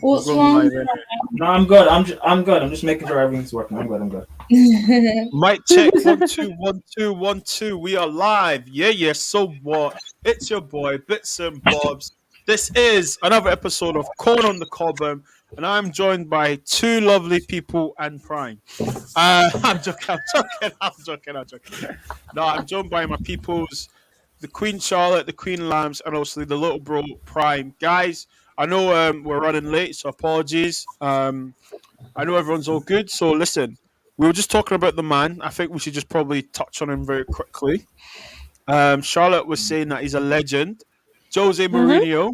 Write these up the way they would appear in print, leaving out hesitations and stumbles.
What's We're going wrong? live anyway. No, I'm good. I'm good. I'm just making sure everything's working. I'm good. I'm good. Mic check 1 2 1 2 1 2. We are live. Yeah. So what? It's your boy BITZ and BOBZ. This is another episode of Corn on the Cobham, and I'm joined by two lovely people and Prime. I'm joking. No, I'm joined by my peoples, the Queen Charlotte, the Queen Lambs, and obviously the little bro Prime. Guys, I know we're running late, so apologies. I know everyone's all good. So listen, we were just talking about the man. I think we should just probably touch on him very quickly. Charlotte was saying that he's a legend. Jose Mm-hmm. Mourinho.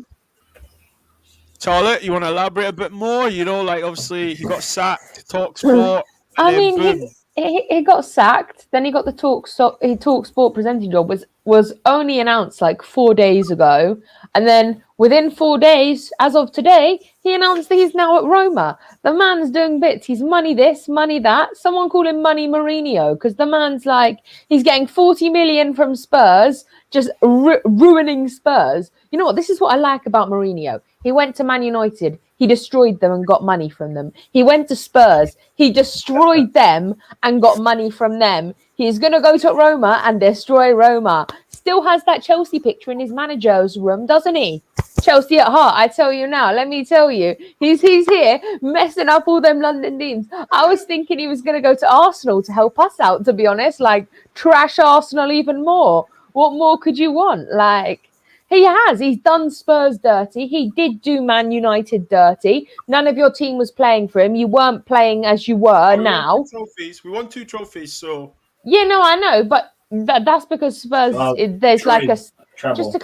Charlotte, you want to elaborate a bit more? You know, like obviously he got sacked, talk sport, and I then mean, boom. he got sacked. Then he got the talk sport presenting job was only announced like 4 days ago, and then within 4 days, as of today, he announced that he's now at Roma. The man's doing bits. He's money this, money that. Someone call him Money Mourinho because the man's like he's getting 40 million from Spurs, just ruining Spurs. You know what? This is what I like about Mourinho. He went to Man United. He destroyed them and got money from them. He went to Spurs. He destroyed them and got money from them. He's going to go to Roma and destroy Roma. Still has that Chelsea picture in his manager's room, doesn't he? Chelsea at heart, I tell you now. Let me tell you. He's here messing up all them London teams. I was thinking he was going to go to Arsenal to help us out, to be honest. Like, trash Arsenal even more. What more could you want? Like... He's done Spurs dirty. He did do Man United dirty. None of your team was playing for him. You weren't playing as you were now. We won 2 trophies, so... Yeah, no, I know, but that's because Spurs, there's like a... Treble. Just to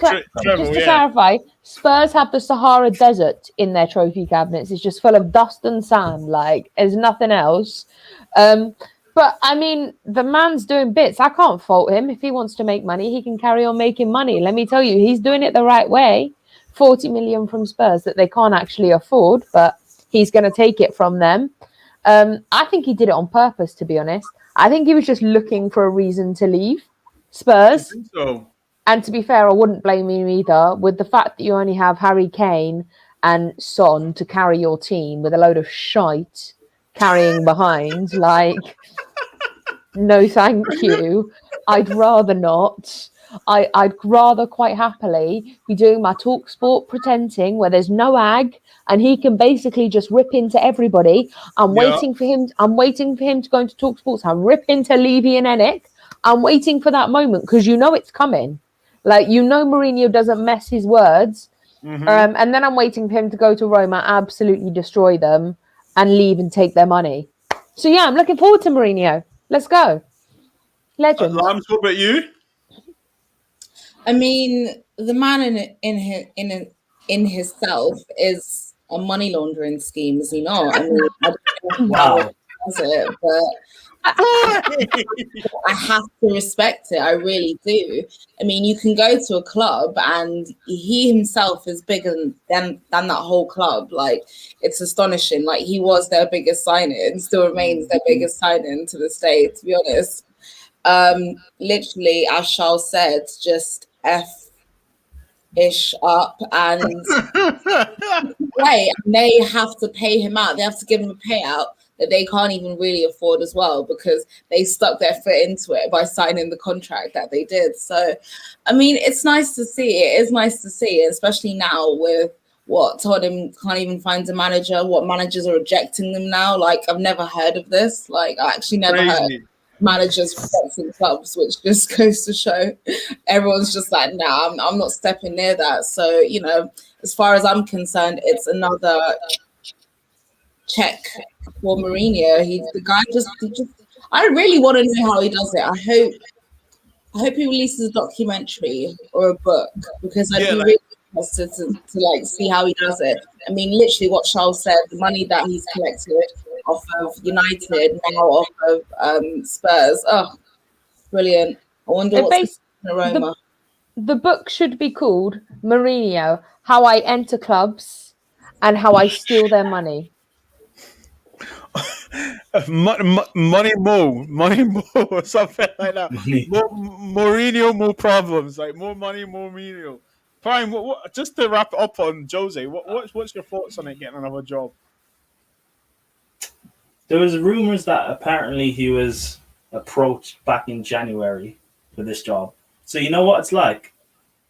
clarify, Spurs have the Sahara Desert in their trophy cabinets. It's just full of dust and sand. Like, there's nothing else. But, I mean, the man's doing bits. I can't fault him. If he wants to make money, he can carry on making money. Let me tell you, he's doing it the right way. 40 million from Spurs that they can't actually afford, but he's going to take it from them. I think he did it on purpose, to be honest. I think he was just looking for a reason to leave Spurs. I think so. And to be fair, I wouldn't blame him either. With the fact that you only have Harry Kane and Son to carry your team with a load of shite carrying behind, like... No, thank you. I'd rather not. I'd rather quite happily be doing my talk sport pretending where there's no ag and he can basically just rip into everybody. I'm waiting for him to go into talk sports and rip into Levy and Enoch. I'm waiting for that moment because you know it's coming. Like, you know Mourinho doesn't mess his words. Mm-hmm. And then I'm waiting for him to go to Roma, absolutely destroy them and leave and take their money. So yeah, I'm looking forward to Mourinho. Let's go. Legend. Lambs, what about you? I mean, the man in himself is a money laundering scheme, is he not? I mean, I don't know how he does it, but I have to respect it. I really do. I mean, you can go to a club and he himself is bigger than that whole club. Like, it's astonishing. Like, he was their biggest signing, still remains their biggest signing to this day, to be honest. Literally, as Charles said, just F-ish up and right, and they have to pay him out. They have to give him a payout that they can't even really afford as well because they stuck their foot into it by signing the contract that they did. So, I mean, it's nice to see. It is nice to see, especially now with what Tottenham can't even find a manager. What managers are rejecting them now? Like, I've never heard of this. Like, I actually never heard managers rejecting clubs, which just goes to show everyone's just like, nah, I'm not stepping near that. So, you know, as far as I'm concerned, it's another check for Mourinho. The guy just I really want to know how he does it. I hope he releases a documentary or a book because I'd be really interested to like see how he does it. I mean, literally what Charles said, the money that he's collected off of United, now off of Spurs. Oh, brilliant. I wonder what's in Roma. The book should be called Mourinho, How I Enter Clubs and How I Steal Their Money. Money Mo, or something like that. Mourinho, more problems. Like, more money, more Mourinho. Prime, just to wrap it up on Jose, what's your thoughts on it getting another job? There was rumors that apparently he was approached back in January for this job. So you know what it's like.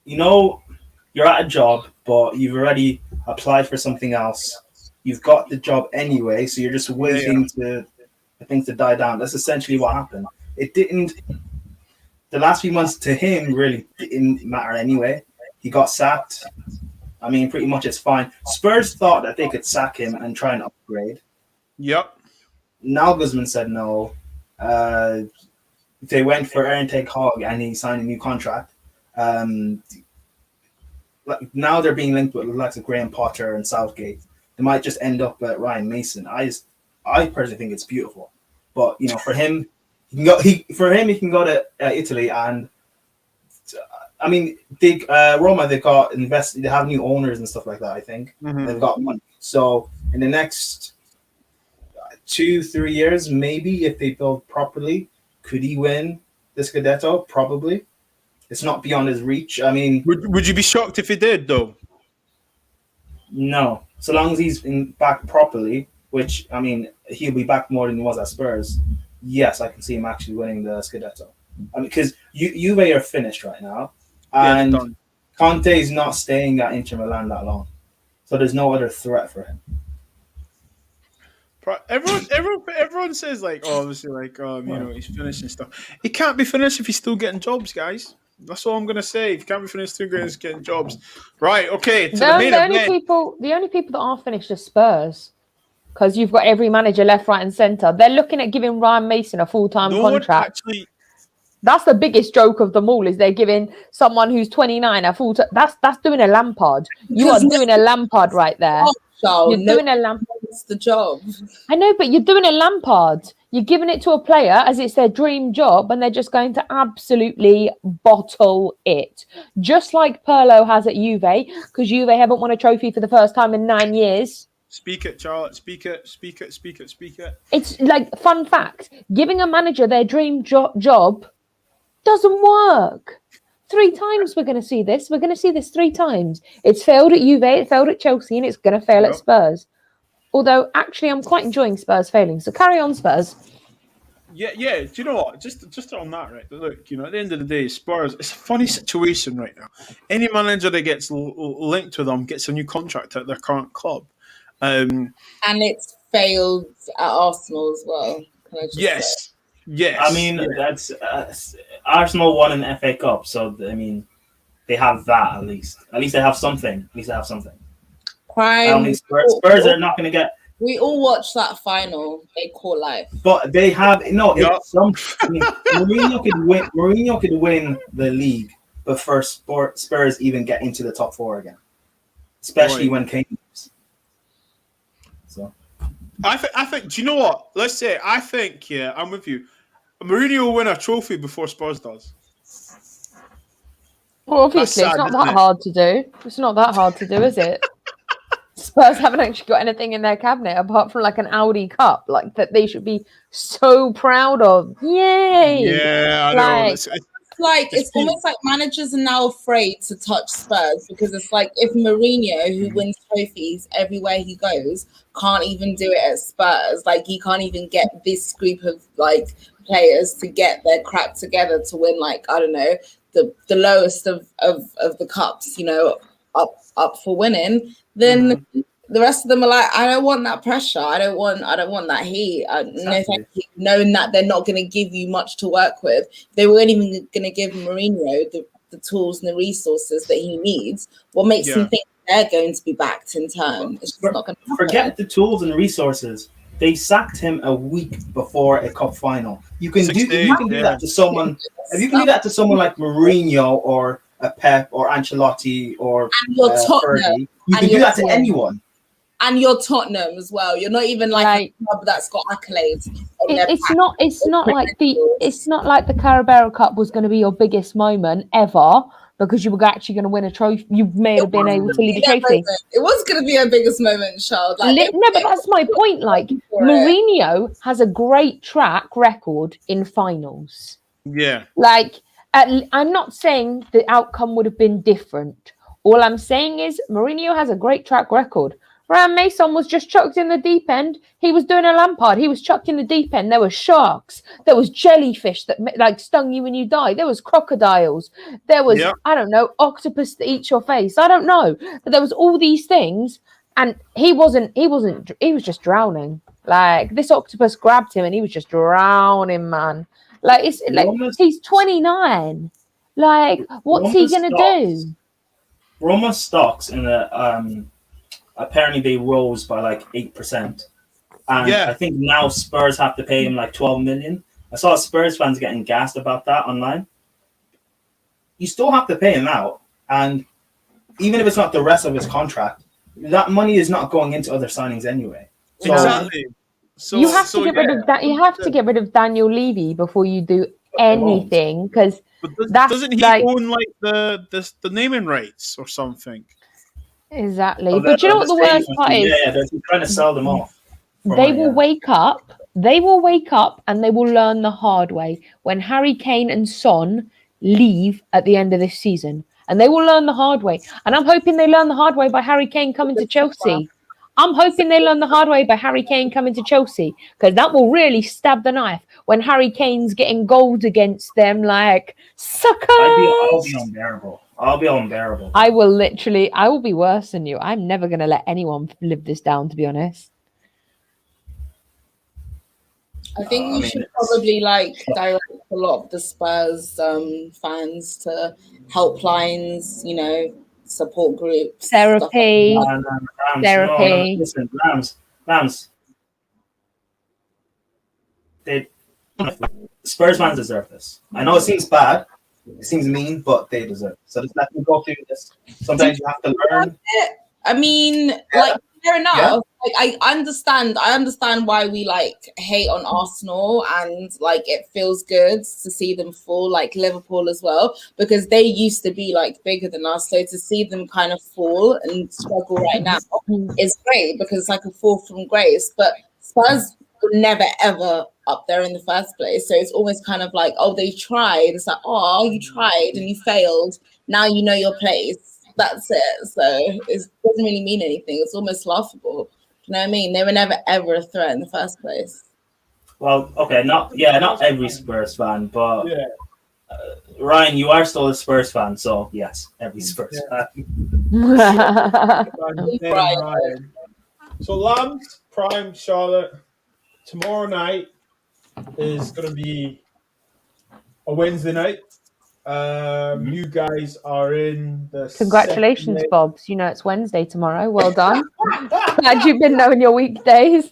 You know, you're at a job, but you've already applied for something else. You've got the job anyway, so you're just waiting for things to die down. That's essentially what happened. It didn't. The last few months to him really didn't matter anyway. He got sacked. I mean, pretty much it's fine. Spurs thought that they could sack him and try and upgrade. Yep. Nagelsmann said no. They went for Aaron Ten Hag and he signed a new contract. Now they're being linked with the likes of Graham Potter and Southgate. They might just end up at Ryan Mason. I personally think it's beautiful, but you know, for him, he can go to Italy, and I mean, Roma, they got invested. They have new owners and stuff like that. I think they've got money. So in the next 2-3 years, maybe if they build properly, could he win the Scudetto? Probably. It's not beyond his reach. I mean, would you be shocked if he did, though? No, so long as he's back properly, which I mean, he'll be back more than he was at Spurs. Yes, I can see him actually winning the Scudetto. I mean, because Juve are finished right now, and Conte is not staying at Inter Milan that long, so there's no other threat for him. Everyone says like, oh, obviously, like, you know, he's finished and stuff. He can't be finished if he's still getting jobs, guys. That's all I'm gonna say. If you can't be finished, still getting jobs. Right? Okay. The only people that aren't finished are Spurs, because you've got every manager left, right, and centre. They're looking at giving Ryan Mason a full-time contract. That's the biggest joke of them all. Is they're giving someone who's 29 a full-time. That's doing a Lampard. You are doing a Lampard right there. You're doing a Lampard. It's the job. I know, but you're doing a Lampard. You're giving it to a player as it's their dream job, and they're just going to absolutely bottle it. Just like Pirlo has at Juve, because Juve haven't won a trophy for the first time in 9 years. Speak it, Charlotte. Speak it. It's like, fun fact, giving a manager their dream job doesn't work. 3 times we're going to see this. We're going to see this 3 times. It's failed at Juve, it failed at Chelsea, and it's going to fail at Spurs. Although, actually, I'm quite enjoying Spurs failing. So carry on, Spurs. Yeah. Do you know what? Just on that, right? Look, you know, at the end of the day, Spurs, it's a funny situation right now. Any manager that gets linked to them gets a new contract at their current club. And it's failed at Arsenal as well. Can I just say? Yes. I mean, that's Arsenal won an FA Cup, so I mean, they have that at least. At least they have something. Prime. Spurs are not going to get. We all watched that final. They call life, but they have no. It's some. I mean, Mourinho could win the league, but first Spurs even get into the top 4 again, especially when Kane leaves. So, I think. Do you know what? Let's say I think. Yeah, I'm with you. Mourinho will win a trophy before Spurs does. Well, obviously, it's not that hard to do. It's not that hard to do, is it? Spurs haven't actually got anything in their cabinet apart from like an Audi Cup, like that they should be so proud of. Yay! Yeah, I know. It's almost like managers are now afraid to touch Spurs, because it's like if Mourinho, who wins trophies everywhere he goes, can't even do it at Spurs, like he can't even get this group of like players to get their crap together to win, like, I don't know, the lowest of the cups, you know, up for winning, then the rest of them are like, I don't want that pressure. I don't want that heat. No, thank you. Knowing that they're not going to give you much to work with. They weren't even going to give Mourinho the tools and the resources that he needs. What makes him think they're going to be backed in turn? It's just not going to happen. Forget the tools and resources. They sacked him a week before a cup final. You can do that to someone. If you can do that to someone like Mourinho or a Pep or Ancelotti or Fergie, you can do that to anyone. And you're Tottenham as well. You're not even like a club that's got accolades. It's not like the Carabao Cup was going to be your biggest moment ever, because you were actually going to win a trophy. You may have been able to lead a trophy. It was going to be our biggest moment, Charles. But that's my point. Like, Mourinho has a great track record in finals. Yeah. Like, I'm not saying the outcome would have been different. All I'm saying is Mourinho has a great track record. Ryan Mason was just chucked in the deep end. He was doing a Lampard. He was chucked in the deep end. There were sharks. There was jellyfish that like stung you when you died. There was crocodiles. There was, I don't know, octopus that eats your face. I don't know. But there was all these things. And he was just drowning. Like this octopus grabbed him and he was just drowning, man. Like it's like he's 29. Like, what's he gonna do? Roma stocks in the apparently they rose by like 8%. And I think now Spurs have to pay him like 12 million. I saw Spurs fans getting gassed about that online. You still have to pay him out. And even if it's not the rest of his contract, that money is not going into other signings anyway. So, exactly. So you have to get rid of that. You have to get rid of Daniel Levy before you do anything, because doesn't he own like the naming rights or something? Exactly. But you know what the worst part is? Yeah, they're trying to sell them off. They will wake up. They will wake up and they will learn the hard way when Harry Kane and Son leave at the end of this season. And they will learn the hard way. And I'm hoping they learn the hard way by Harry Kane coming to Chelsea. I'm hoping they learn the hard way by Harry Kane coming to Chelsea, because that will really stab the knife when Harry Kane's getting goals against them like suckers. I'll be unbearable. I will be worse than you. I'm never going to let anyone live this down, to be honest. I think we should probably like direct a lot of the Spurs fans to helplines, you know, support groups, therapy. Therapy. No, listen, Rams. Spurs fans deserve this. I know it seems bad, it seems mean, but they deserve it. So just let them go through this. Sometimes you have to learn. I mean, like, fair enough. Yeah. Like, I understand why we like hate on Arsenal, and like it feels good to see them fall, like Liverpool as well, because they used to be like bigger than us. So to see them kind of fall and struggle right now is great, because it's like a fall from grace. But Spurs were never ever up there in the first place. So it's always kind of like, oh, they tried. It's like, oh, you tried and you failed. Now you know your place. That's it. So it doesn't really mean anything. It's almost laughable. You know what I mean? They were never ever a threat in the first place. Well, okay, not every Spurs fan, but Ryan, you are still a Spurs fan, so yes, every Spurs fan. Ryan. So Lambs, Prime, Charlotte. Tomorrow night is going to be a Wednesday night. You guys are in the congratulations, Bobs. You know it's Wednesday tomorrow. Well done. Glad you've been knowing your weekdays.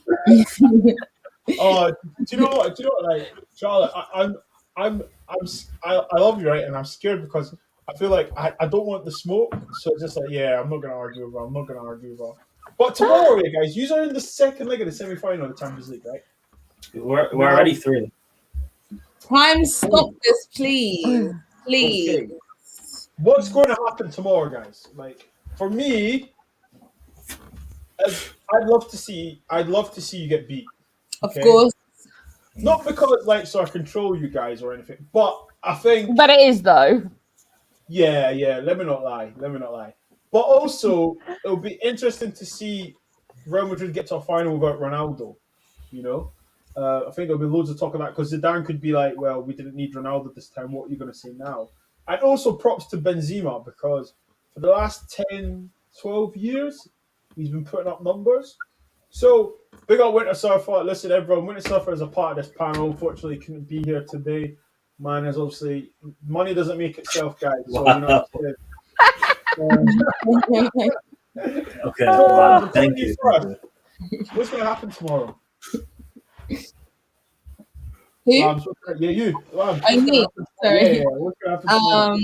Oh, do you know what? Like, Charlotte, I love you, right? And I'm scared because I feel like I don't want the smoke. So just like, I'm not gonna argue with her. But tomorrow, guys, you are in the second leg of the semi-final of the Champions League, right? We're already through. Prime, stop this, please. Please. Okay. What's going to happen tomorrow, guys? Like, for me, I'd love to see you get beat. Okay? Of course. Not because so I control you guys or anything, but I think. But it is though. Yeah. Let me not lie. But also, it'll be interesting to see Real Madrid get to a final without Ronaldo. You know. I think there'll be loads of talk of that, because Zidane could be like, well, we didn't need Ronaldo this time. What are you going to say now? And also props to Benzema, because for the last 10, 12 years, he's been putting up numbers. So, big up Winter Surfer. Listen, everyone, Winter Surfer is a part of this panel. Unfortunately, couldn't be here today. Man, is obviously, money doesn't make itself, guys. So, wow. Okay, so, thank you. What's going to happen tomorrow? Who? You. Sorry. What's going to happen tomorrow?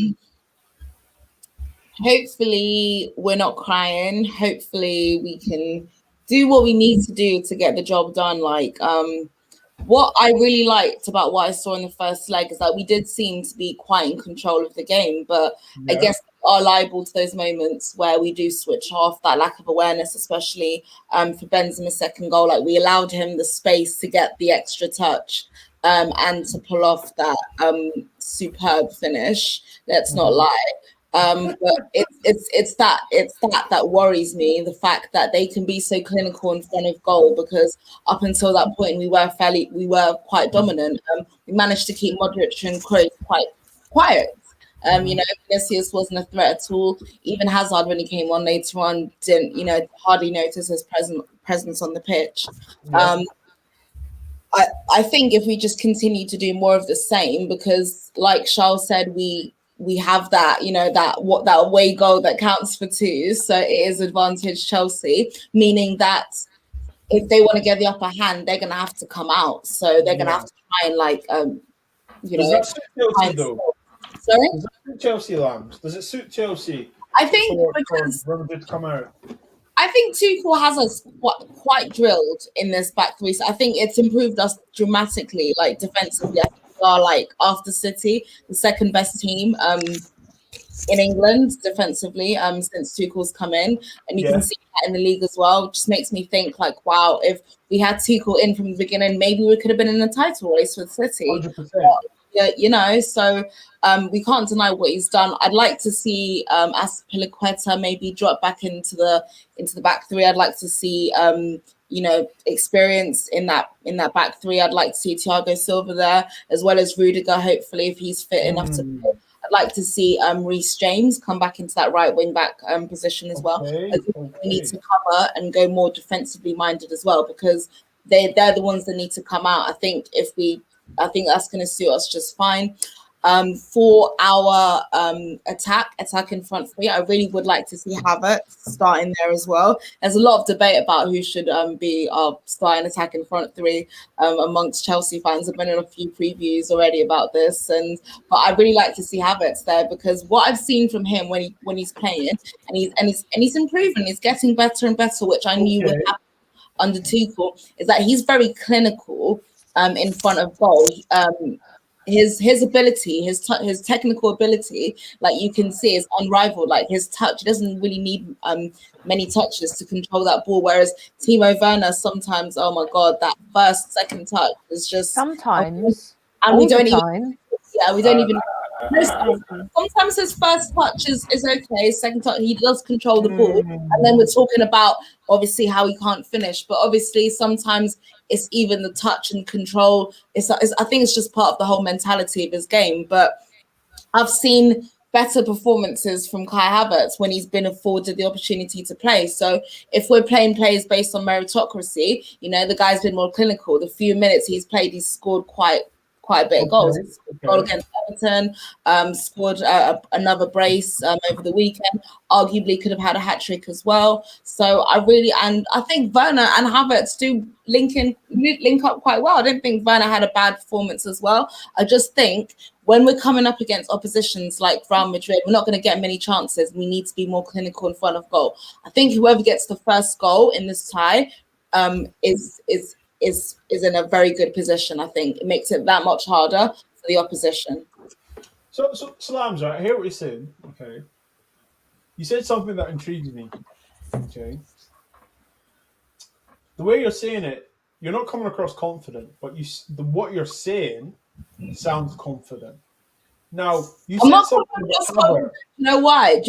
Hopefully we're not crying. Hopefully we can do what we need to do to get the job done. Like, what I really liked about what I saw in the first leg is that we did seem to be quite in control of the game, but I guess we are liable to those moments where we do switch off, that lack of awareness, especially for Benzema's second goal. Like, we allowed him the space to get the extra touch and to pull off that superb finish. Let's not lie. But it's that worries me, the fact that they can be so clinical in front of goal, because up until that point we were quite dominant. We managed to keep Modric and Kroos quite quiet. Vinicius wasn't a threat at all. Even Hazard, when he came on later on, didn't hardly notice his presence on the pitch. Yeah. I think if we just continue to do more of the same, because like Charles said, we have that, that away goal that counts for two. So it is advantage Chelsea, meaning that if they want to get the upper hand, they're going to have to come out. So they're going to have to try and Does that suit Chelsea though? Sorry? Does that suit Chelsea, Lambs? Does it suit Chelsea? I think because whoever did come out. I think Tuchel has us quite drilled in this back three. So I think it's improved us dramatically, like defensively. I think we are, like, after City, the second best team in England defensively since Tuchel's come in. And you can see that in the league as well. It just makes me think, like, wow, if we had Tuchel in from the beginning, maybe we could have been in a title race with City. 100%. Yeah, so we can't deny what he's done. I'd like to see Azpilicueta maybe drop back into the back three. I'd like to see experience in that back three. I'd like to see Thiago Silva there, as well as Rudiger, hopefully, if he's fit enough to play. I'd like to see Reece James come back into that right wing back position as well. We need to cover and go more defensively minded as well, because they're the ones that need to come out. I think that's going to suit us just fine. For our attack in front three, I really would like to see Havertz starting there as well. There's a lot of debate about who should be our starting attack in front three amongst Chelsea fans. I've been in a few previews already about this, but I really like to see Havertz there, because what I've seen from him when he's playing and he's improving, he's getting better and better, which I knew would happen under Tuchel, is that he's very clinical in front of goal. His ability, his technical ability, like you can see, is unrivaled. Like his touch, he doesn't really need many touches to control that ball. Whereas Timo Werner, sometimes, oh my God, that second touch is just sometimes, and we don't even. Yeah, we don't even. Sometimes his first touch is okay. Second touch, he does control the ball, and then we're talking about obviously how he can't finish. But obviously, sometimes it's even the touch and control. I think it's just part of the whole mentality of his game. But I've seen better performances from Kai Havertz when he's been afforded the opportunity to play. So if we're playing players based on meritocracy, the guy's been more clinical. The few minutes he's played, he's scored quite a bit of goals. Goal against Everton, scored another brace over the weekend. Arguably could have had a hat trick as well. So I think Werner and Havertz do link up quite well. I don't think Werner had a bad performance as well. I just think when we're coming up against oppositions like Real Madrid, we're not going to get many chances. We need to be more clinical in front of goal. I think whoever gets the first goal in this tie is in a very good position. I think it makes it that much harder for the opposition. So Salams, right? I hear what you're saying. Okay, you said something that intrigues me. Okay, the way you're saying it, you're not coming across confident, but what you're saying sounds confident. Now you said something about Do you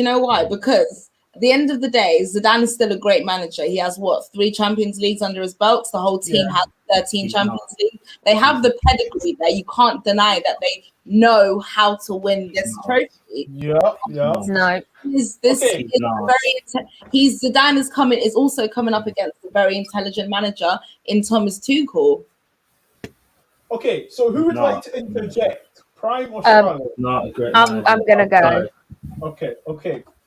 know why? Because at the end of the day, Zidane is still a great manager. He has 3 Champions Leagues under his belt. The whole team has 13 Champions League. They have the pedigree there. You can't deny that they know how to win this trophy. Yeah. No. Zidane is also coming up against a very intelligent manager in Thomas Tuchel. Okay, so who would like to interject? Prime or Charlotte? Not a great I'm gonna go. Okay.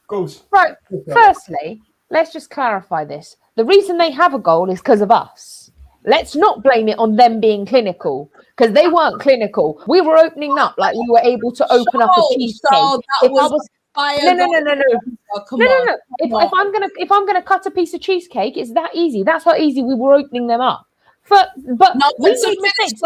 Goes. Right. Firstly, let's just clarify this. The reason they have a goal is because of us. Let's not blame it on them being clinical, because they weren't clinical. We were opening up, like we were able to open up a cheesecake. No. If I'm gonna cut a piece of cheesecake, it's that easy. That's how easy we were opening them up. But we made mistakes.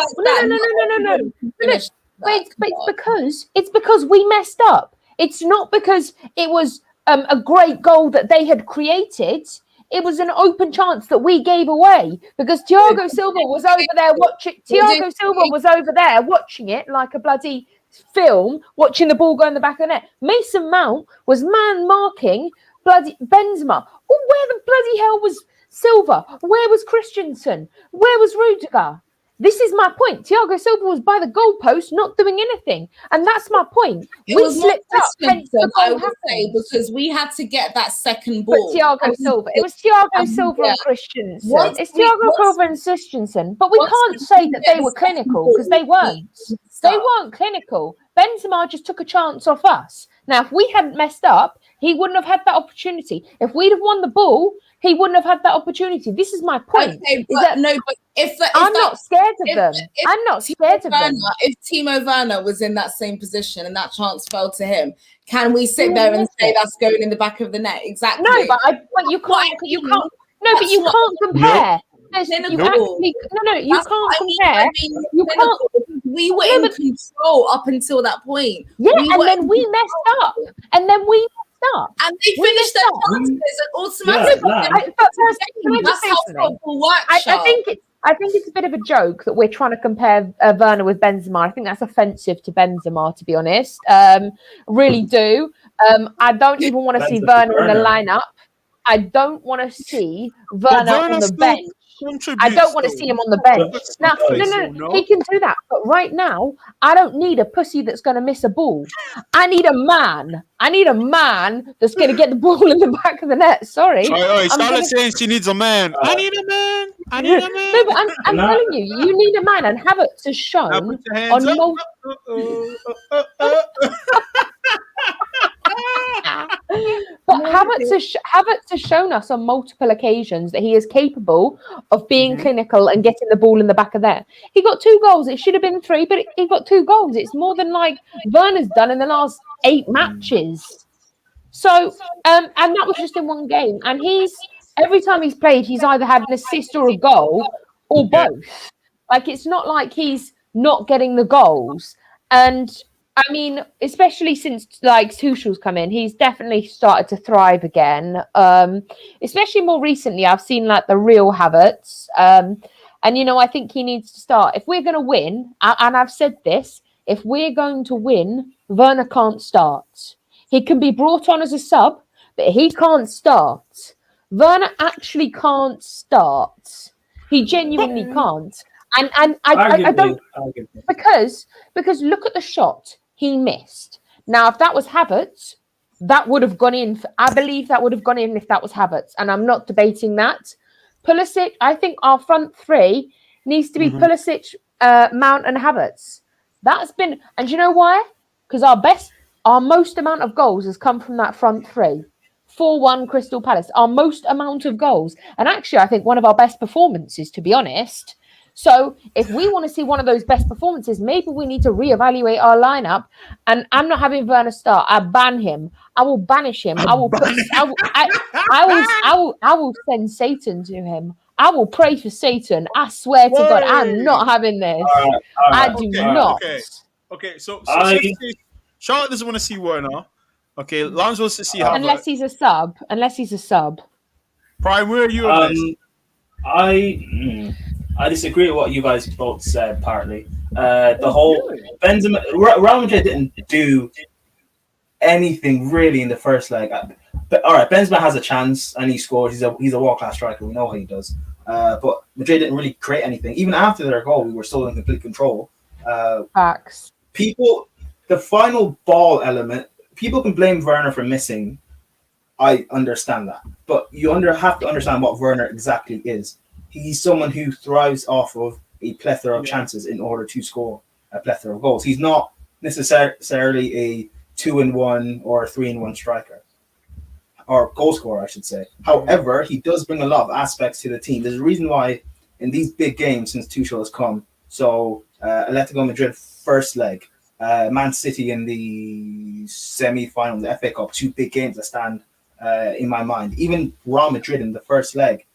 It's because we messed up. It's not because it was a great goal that they had created. It was an open chance that we gave away because Thiago Silva was over there watching. Thiago Silva was over there watching it like a bloody film watching the ball go in the back of the net. Mason Mount was man marking bloody Benzema. Oh, where the bloody hell was Silva? Where was Christensen? Where was Rudiger? This is my point. Thiago Silva was by the goalpost, not doing anything, and that's my point. It We was more slipped up, hence the I goal would happened. say, because we had to get that second But ball. Thiago Silva, it was Thiago and Silva yeah. and Christensen. Once It's we- Thiago once- Silva and Christensen, but we once can't we say that get they the were second clinical ball, because they weren't. we They start. weren't clinical. Benzema just took a chance off us. Now, if we hadn't messed up, he wouldn't have had that opportunity. If we'd have won the ball, he wouldn't have had that opportunity. This is my point. Okay, is but that no, but if I'm not scared of if- them. if I'm not Timo scared of them. Werner, if Timo Werner was in that same position and that chance fell to him, can we sit there and say that's going in the back of the net? Exactly. No, but you What I can't. You mean, can't. No, but that's you what- can't compare. There's- Clinical. You actually, no, you That's can't what I mean. compare. I mean, You clinical, because we were No, in but- control up until that point. Yeah, We and were then in we messed up. And then we messed up. And they We finished their messed up. chances and automatically. Yeah, But first, can I just That's say how something? football works. I think it's a bit of a joke that we're trying to compare Werner with Benzema. I think that's offensive to Benzema, to be honest. Really do. I don't even want to see Offensive to Werner in the Werner. lineup. I don't want to see But Werner on Werner the still bench. I contributes, don't want to though. see him on the bench. Now, No. he can do that. But right now, I don't need a pussy that's going to miss a ball. I need a man. I need a man that's going to get the ball in the back of the net. Sorry. Oi, I'm Charlotte gonna- saying she needs a man. I need a man. I need a man. No, but I'm No. telling you, you need a man, and Havertz has Now shown put your hands on up. But Havertz has shown us on multiple occasions that he is capable of being clinical and getting the ball in the back of there. He got 2 goals. It should have been 3, but he got 2 goals. It's more than like Werner's done in the last 8 matches. So, and that was just in 1 game. And every time he's played, he's either had an assist or a goal or Yeah. both. Like, it's not like he's not getting the goals. And I mean, especially since like Tuchel's come in, he's definitely started to thrive again. Especially more recently, I've seen like the real Havertz. And I think he needs to start. If we're going to win, and I've said this, if we're going to win, Werner can't start. He can be brought on as a sub, but he can't start. Werner actually can't start. He genuinely can't. And I don't, Arguably. because look at the shot he missed. Now, if that was Havertz, that would have gone in. I believe that would have gone in if that was Havertz, and I'm not debating that. Pulisic, I think our front 3 needs to be Pulisic, Mount, and Havertz. That's been, and you know why? Because our most amount of goals has come from that front 3. 4-1 Crystal Palace, our most amount of goals, and actually, I think one of our best performances, to be honest. So if we want to see one of those best performances, maybe we need to reevaluate our lineup. And I'm not having Werner start. I ban him. I will banish him. I will send Satan to him. I will pray for Satan. I swear to God, I'm not having this. I do not. Okay. So I- Charlotte doesn't want to see Werner. Okay, Lance wants to see Havertz. Unless he's a sub. Prime, where are you on this? I disagree with what you guys both said partly. The whole Benzema, Real Madrid didn't do anything really in the first leg. But all right, Benzema has a chance and he scores. He's a world-class striker. We know how he does. But Madrid didn't really create anything. Even after their goal, we were still in complete control. Facts. The final ball element, people can blame Werner for missing. I understand that. But you have to understand what Werner exactly is. He's someone who thrives off of a plethora of chances in order to score a plethora of goals. He's not necessarily a 2-in-1 or a 3-in-1 striker. Or goal scorer, I should say. However, he does bring a lot of aspects to the team. There's a reason why in these big games since Tuchel has come, so Atletico Madrid first leg, Man City in the semi-final, the FA Cup, 2 big games that stand in my mind. Even Real Madrid in the first leg,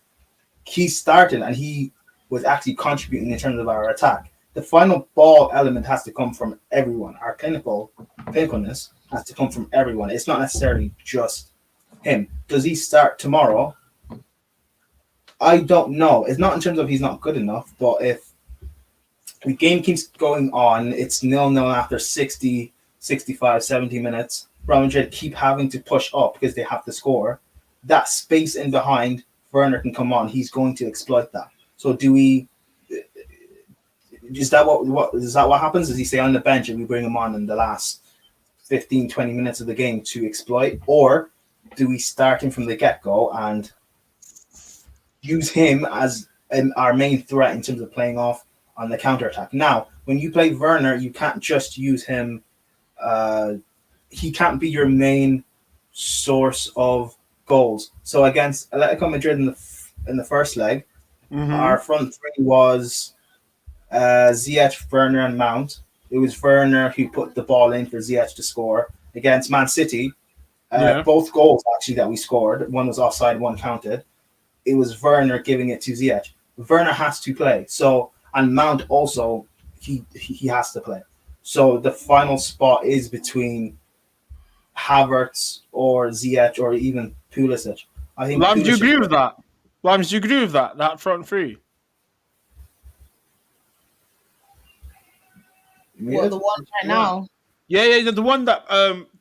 he started and he was actually contributing in terms of our attack. The final ball element has to come from everyone. Our clinicalness has to come from everyone. It's not necessarily just him. Does he start tomorrow? I don't know. It's not in terms of he's not good enough, but if The game keeps going on. It's 0-0 after 60, 65, 70 minutes. Real Madrid keep having to push up because they have to score. That space in behind, Werner can come on. He's going to exploit that. So do we? Is that what happens? Does he stay on the bench and we bring him on in the last 15, 20 minutes of the game to exploit? Or do we start him from the get-go and use him as our main threat in terms of playing off on the counter-attack? Now, when you play Werner, you can't just use him. He can't be your main source of goals. So against Atletico Madrid in the first leg, our front three was Ziyech, Werner, and Mount. It was Werner who put the ball in for Ziyech to score. Against Man City, both goals actually that we scored, one was offside, one counted. It was Werner giving it to Ziyech. Werner has to play. So, and Mount also, he has to play. So the final spot is between Havertz or Ziyech or even Pulisic. I think. Lams, do you agree with that? Lams, do you agree with that? That front three. Well, the one right now. Yeah, the one that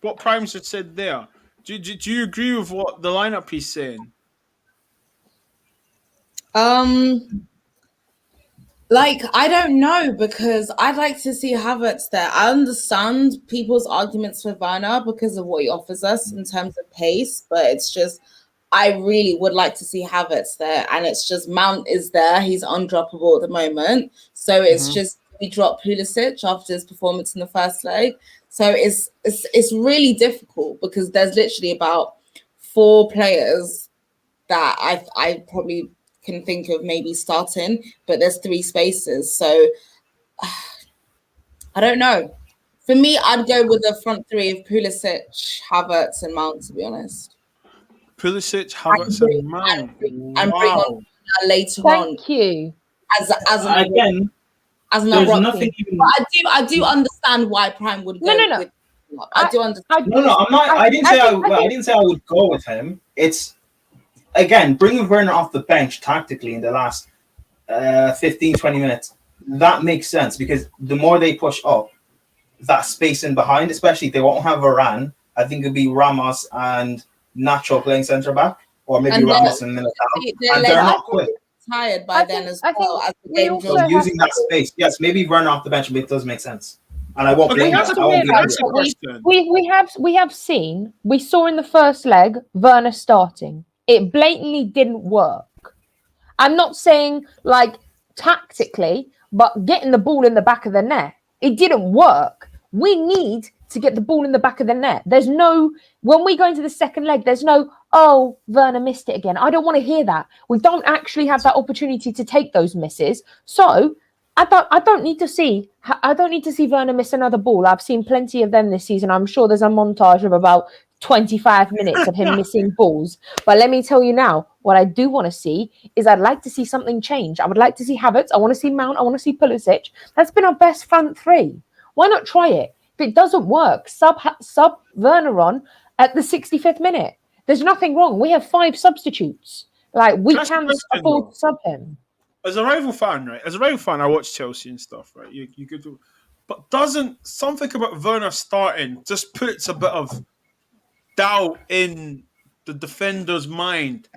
what Primes had said there. Do you agree with what the lineup he's saying? Like, I don't know, because I'd like to see Havertz there. I understand people's arguments for Werner because of what he offers us in terms of pace, but it's just, I really would like to see Havertz there. And it's just, Mount is there. He's undroppable at the moment. So it's just, we drop Pulisic after his performance in the first leg. So it's really difficult because there's literally about 4 players that I probably can think of maybe starting, but there's 3 spaces. So I don't know. For me, I'd go with the front 3 of Pulisic, Havertz, and Mount, to be honest. Pulisic, Havertz, and Mount. And bring on later on. Thank you. As an there's nothing even. But I do understand why Prime would go. No. With, I do understand. I'm not. I didn't say I would go with him. It's again bringing Werner off the bench tactically in the last 15, 20 minutes. That makes sense because the more they push up, that space in behind, especially if they won't have Varane. I think it'd be Ramos and Nacho playing centre back, or maybe Ramos and Militao, and they're not quick. Tired by then as well. As the game so using that space, yes, maybe Werner off the bench, but it does make sense. And I won't blame that. We have seen, we saw in the first leg Werner starting. It blatantly didn't work. I'm not saying like tactically, but getting the ball in the back of the net, it didn't work. We need to get the ball in the back of the net. There's no, when we go into the second leg, there's no, oh, Werner missed it again. I don't want to hear that. We don't actually have that opportunity to take those misses. So I don't need to see Werner miss another ball. I've seen plenty of them this season. I'm sure there's a montage of about 25 minutes of him missing balls. But let me tell you now, what I do want to see is I'd like to see something change. I would like to see Havertz. I want to see Mount. I want to see Pulisic. That's been our best front 3. Why not try it? If it doesn't work, sub Werner on at the 65th minute. There's nothing wrong. We have 5 substitutes. Like, we can afford to sub him. As a rival fan, right? As a rival fan, I watch Chelsea and stuff, right? You could do, but doesn't something about Werner starting just puts a bit of doubt in the defender's mind?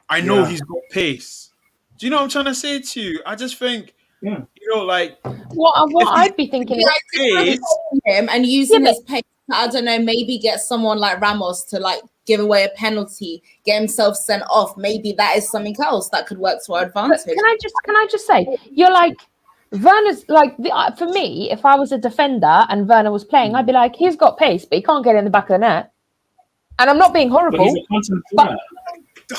I know he's got pace. Do you know what I'm trying to say to you? I just think, you know, like what I'd be thinking is him and using his pace. I don't know, maybe get someone like Ramos to like give away a penalty, get himself sent off. Maybe that is something else that could work to our advantage. But can I just say, you're like, Werner's like, for me, if I was a defender and Werner was playing, I'd be like, he's got pace, but he can't get in the back of the net. And I'm not being horrible, but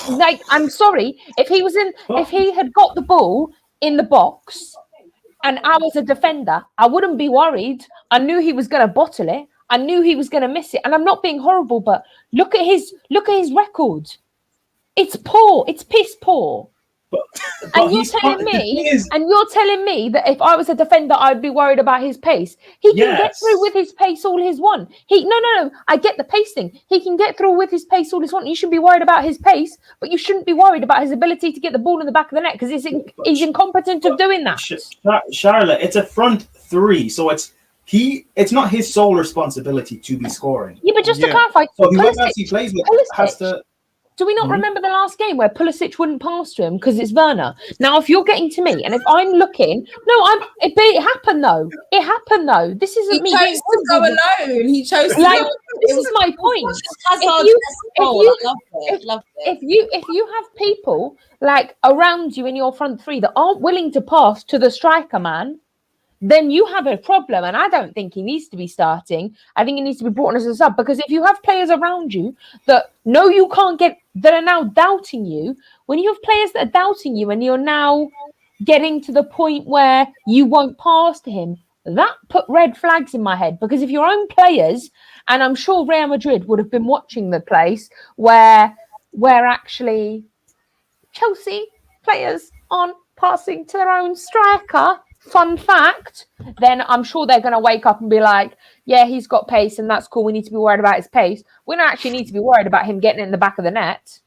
like, I'm sorry, if he had got the ball in the box and I was a defender, I wouldn't be worried. I knew he was going to bottle it. I knew he was going to miss it. And I'm not being horrible, but look at his record. It's poor. It's piss poor. And you're telling me that if I was a defender, I'd be worried about his pace. He can get through with his pace all his want. No. I get the pace thing. He can get through with his pace all his want. You should be worried about his pace, but you shouldn't be worried about his ability to get the ball in the back of the net because he's incompetent of doing that. Charlotte, it's a front three, so it's not his sole responsibility to be scoring. Yeah, but just to clarify, so whoever else he plays with has to. Do we not remember the last game where Pulisic wouldn't pass to him because it's Werner? Now, if you're getting to me and if I'm looking, it happened though. It happened though. This isn't me. He chose to go alone. He chose to like, go. This is my point. If you have people like around you in your front three that aren't willing to pass to the striker man, then you have a problem. And I don't think he needs to be starting. I think he needs to be brought on as a sub because if you have players around you that know you can't get, that are now doubting you, when you have players that are doubting you and you're now getting to the point where you won't pass to him, that put red flags in my head because if your own players, and I'm sure Real Madrid would have been watching the place where actually Chelsea players aren't passing to their own striker, fun fact, then I'm sure they're going to wake up and be like, yeah, he's got pace and that's cool. We need to be worried about his pace. We don't actually need to be worried about him getting in the back of the net.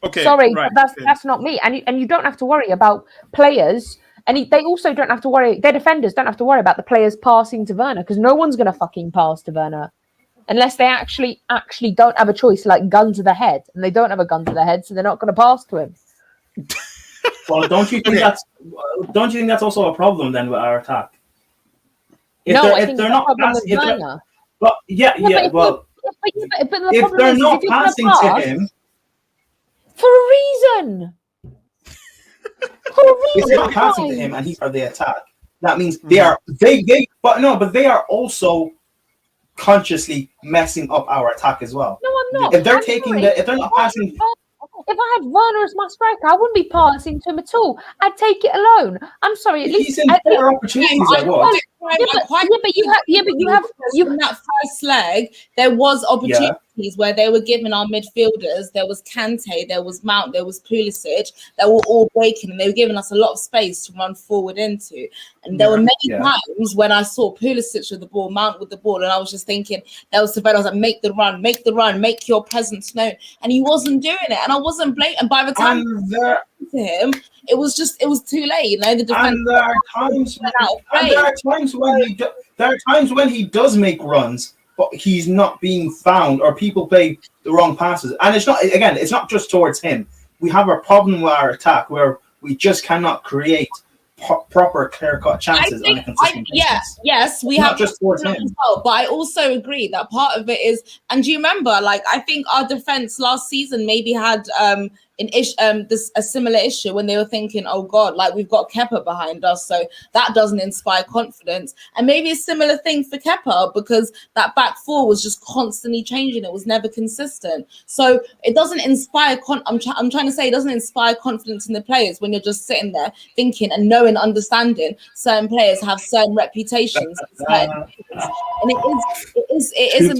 Okay, sorry, right, but that's not me. And you don't have to worry about players. And they also don't have to worry, their defenders don't have to worry about the players passing to Werner because no one's going to fucking pass to Werner unless they actually don't have a choice, like gun to the head. And they don't have a gun to the head, so they're not going to pass to him. Well, don't you think that's also a problem then with our attack? I think they're not passing, but if they're not passing to him for a reason. If they're not passing to him and he's part of the attack, that means they are also consciously messing up our attack as well. No, I'm not. If they're not passing. If I had Werner as my striker, I wouldn't be passing to him at all. I'd take it alone. I'm sorry. At least he's in better opportunities. But you have in that first leg, there was opportunities where they were giving our midfielders. There was Kante, there was Mount, there was Pulisic. They were all breaking, and they were giving us a lot of space to run forward into. And there were many times when I saw Pulisic with the ball, Mount with the ball, and I was just thinking, that was Savannah. I was like, make the run, make your presence known. And he wasn't doing it, and I wasn't blaming. And by the time to him, it was too late. You know, the defense. And there are times when he does make runs, but he's not being found, or people play the wrong passes. And it's not just towards him. We have a problem with our attack where we just cannot create proper clear-cut chances on a consistent basis. Yes, we it's have not just towards him. well, but I also agree that part of it is, and do you remember, like, I think our defense last season maybe had a similar issue when they were thinking, oh God, like we've got Kepa behind us, so that doesn't inspire confidence. And maybe a similar thing for Kepa because that back four was just constantly changing. It was never consistent. So it doesn't inspire. I'm trying to say it doesn't inspire confidence in the players when you're just sitting there thinking and knowing, understanding certain players have certain reputations, and it is a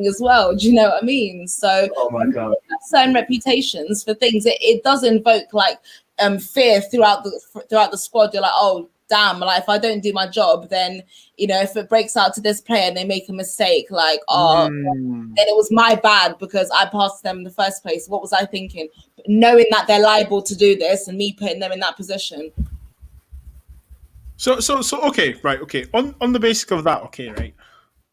as well. Do you know what I mean? So, oh my God, certain reputations for things. It does invoke like fear throughout the squad. You're like, oh damn, like if I don't do my job, then you know, if it breaks out to this player and they make a mistake, like then it was my bad because I passed them in the first place. What was I thinking? Knowing that they're liable to do this and me putting them in that position. So okay, right, okay. On the basis of that, okay, right.